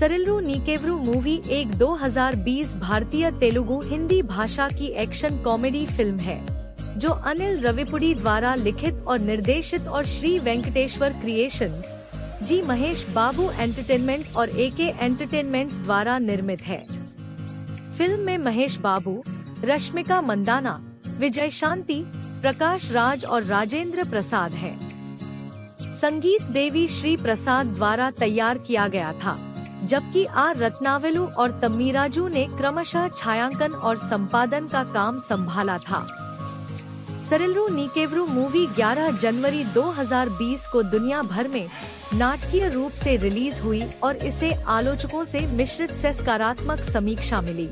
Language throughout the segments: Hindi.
सरिल्लू नीकेव्रू मूवी एक 2020 भारतीय तेलुगु हिंदी भाषा की एक्शन कॉमेडी फिल्म है जो अनिल रविपुड़ी द्वारा लिखित और निर्देशित और श्री वेंकटेश्वर क्रिएशंस, जी महेश बाबू एंटरटेनमेंट और एके एंटरटेनमेंट्स द्वारा निर्मित है। फिल्म में महेश बाबू, रश्मिका मंदाना, विजय शांति, प्रकाश राज और राजेंद्र प्रसाद है। संगीत देवी श्री प्रसाद द्वारा तैयार किया गया था, जबकि आर रत्नावेलु और तम्मीराजू ने क्रमशः छायांकन और संपादन का काम संभाला था। सरिल्लू नीकेव्रू मूवी 11 जनवरी 2020 को दुनिया भर में नाटकीय रूप से रिलीज हुई और इसे आलोचकों से मिश्रित से सकारात्मक समीक्षा मिली।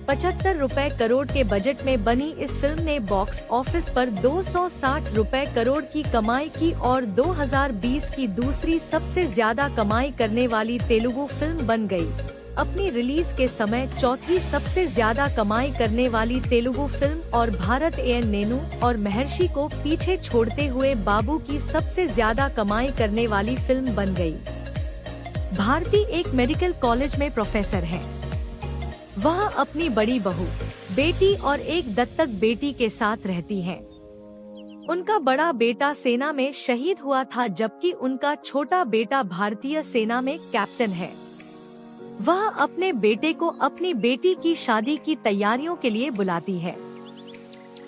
75 करोड़ के बजट में बनी इस फिल्म ने बॉक्स ऑफिस पर 260 करोड़ की कमाई की और 2020 की दूसरी सबसे ज्यादा कमाई करने वाली तेलुगु फिल्म बन गई। अपनी रिलीज के समय चौथी सबसे ज्यादा कमाई करने वाली तेलुगु फिल्म और भारत एन नेनु और महर्षि को पीछे छोड़ते हुए बाबू की सबसे ज्यादा कमाई करने वाली फिल्म बन गई। भारती एक मेडिकल कॉलेज में प्रोफेसर है। वह अपनी बड़ी बहू, बेटी और एक दत्तक बेटी के साथ रहती हैं। उनका बड़ा बेटा सेना में शहीद हुआ था, जबकि उनका छोटा बेटा भारतीय सेना में कैप्टन है। वह अपने बेटे को अपनी बेटी की शादी की तैयारियों के लिए बुलाती है।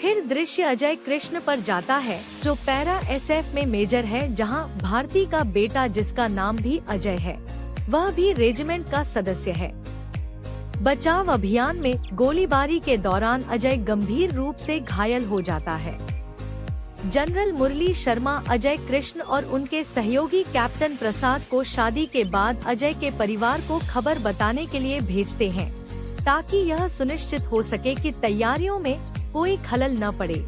फिर दृश्य अजय कृष्ण पर जाता है, जो पैरा एसएफ में मेजर है, जहां भारती का बेटा, जिसका नाम भी अजय है, वह भी रेजिमेंट का सदस्य है। बचाव अभियान में गोलीबारी के दौरान अजय गंभीर रूप से घायल हो जाता है। जनरल मुरली शर्मा अजय कृष्ण और उनके सहयोगी कैप्टन प्रसाद को शादी के बाद अजय के परिवार को खबर बताने के लिए भेजते हैं, ताकि यह सुनिश्चित हो सके कि तैयारियों में कोई खलल न पड़े।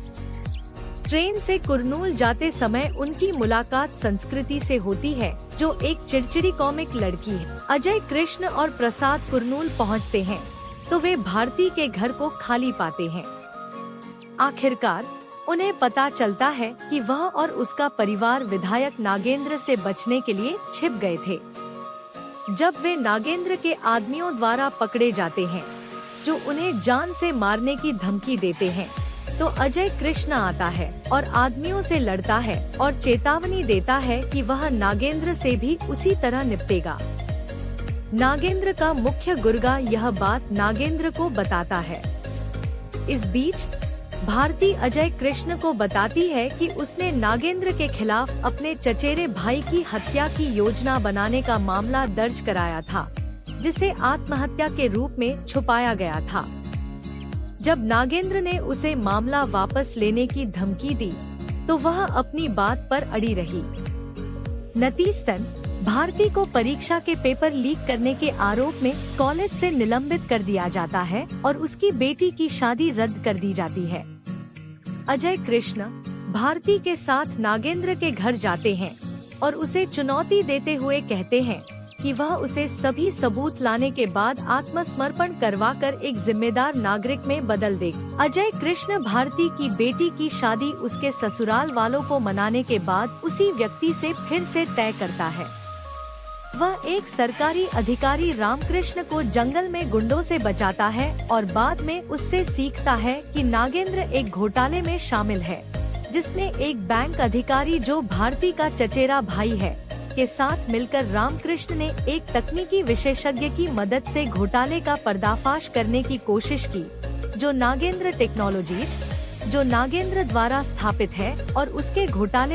ट्रेन से कुरनूल जाते समय उनकी मुलाकात संस्कृति से होती है, जो एक चिड़चिड़ी कॉमिक लड़की है। अजय कृष्ण और प्रसाद कुरनूल पहुंचते हैं, तो वे भारती के घर को खाली पाते हैं। आखिरकार उन्हें पता चलता है कि वह और उसका परिवार विधायक नागेंद्र से बचने के लिए छिप गए थे। जब वे नागेंद्र के आदमियों द्वारा पकड़े जाते हैं, जो उन्हें जान से मारने की धमकी देते हैं, तो अजय कृष्ण आता है और आदमियों से लड़ता है और चेतावनी देता है कि वह नागेंद्र से भी उसी तरह निपटेगा। नागेंद्र का मुख्य गुर्गा यह बात नागेंद्र को बताता है। इस बीच भारती अजय कृष्ण को बताती है कि उसने नागेंद्र के खिलाफ अपने चचेरे भाई की हत्या की योजना बनाने का मामला दर्ज कराया था, जिसे आत्महत्या के रूप में छुपाया गया था। जब नागेंद्र ने उसे मामला वापस लेने की धमकी दी, तो वह अपनी बात पर अड़ी रही। नतीजतन भारती को परीक्षा के पेपर लीक करने के आरोप में कॉलेज से निलंबित कर दिया जाता है और उसकी बेटी की शादी रद्द कर दी जाती है। अजय कृष्ण भारती के साथ नागेंद्र के घर जाते हैं और उसे चुनौती देते हुए कहते हैं कि वह उसे सभी सबूत लाने के बाद आत्मसमर्पण करवाकर एक जिम्मेदार नागरिक में बदल देगा। अजय कृष्ण भारती की बेटी की शादी उसके ससुराल वालों को मनाने के बाद उसी व्यक्ति से फिर से तय करता है। वह एक सरकारी अधिकारी रामकृष्ण को जंगल में गुंडों से बचाता है और बाद में उससे सीखता है कि नागेंद्र एक घोटाले में शामिल है, जिसने एक बैंक अधिकारी, जो भारती का चचेरा भाई है, के साथ मिलकर रामकृष्ण ने एक तकनीकी विशेषज्ञ की मदद से घोटाले का पर्दाफाश करने की कोशिश की, जो नागेंद्र टेक्नोलॉजीज, जो नागेंद्र द्वारा स्थापित है और उसके घोटाले